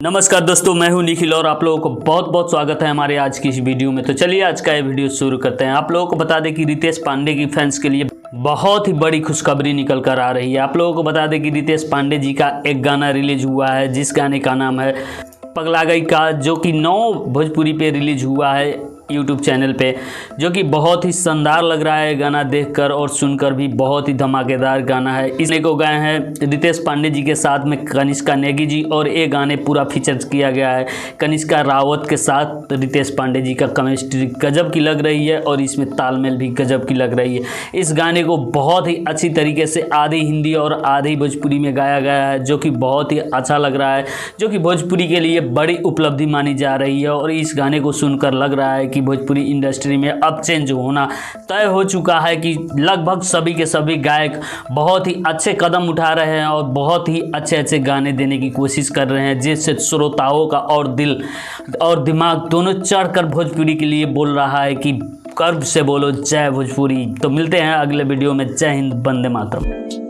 नमस्कार दोस्तों, मैं हूं निखिल और आप लोगों को बहुत बहुत स्वागत है हमारे आज की इस वीडियो में। तो चलिए आज का ये वीडियो शुरू करते हैं। आप लोगों को बता दें कि रितेश पांडे की फैंस के लिए बहुत ही बड़ी खुशखबरी निकल कर आ रही है। आप लोगों को बता दें कि रितेश पांडे जी का एक गाना रिलीज हुआ है, जिस गाने का नाम है पगला गई का, जो कि 9 भोजपुरी पे रिलीज हुआ है यूट्यूब चैनल पे, जो कि बहुत ही शानदार लग रहा है गाना देखकर और सुनकर भी। बहुत ही धमाकेदार गाना है। इसने को गाए हैं रितेश पांडे जी के साथ में कनिष्का नेगी जी, और ये गाने पूरा फीचर किया गया है कनिष्का रावत के साथ। रितेश पांडे जी का केमिस्ट्री गजब की लग रही है और इसमें तालमेल भी गजब की लग रही है। इस गाने को बहुत ही अच्छी तरीके से आधी हिंदी और आधी भोजपुरी में गाया गया है, जो कि बहुत ही अच्छा लग रहा है, जो कि भोजपुरी के लिए बड़ी उपलब्धि मानी जा रही है। और इस गाने को सुनकर लग रहा है कि भोजपुरी इंडस्ट्री में अब चेंज होना तय हो चुका है, कि लगभग सभी के सभी गायक बहुत ही अच्छे कदम उठा रहे हैं और बहुत ही अच्छे अच्छे गाने देने की कोशिश कर रहे हैं, जिससे श्रोताओं का और दिल और दिमाग दोनों चढ़कर भोजपुरी के लिए बोल रहा है कि गर्व से बोलो जय भोजपुरी। तो मिलते हैं अगले वीडियो में। जय हिंद, वंदे मातरम।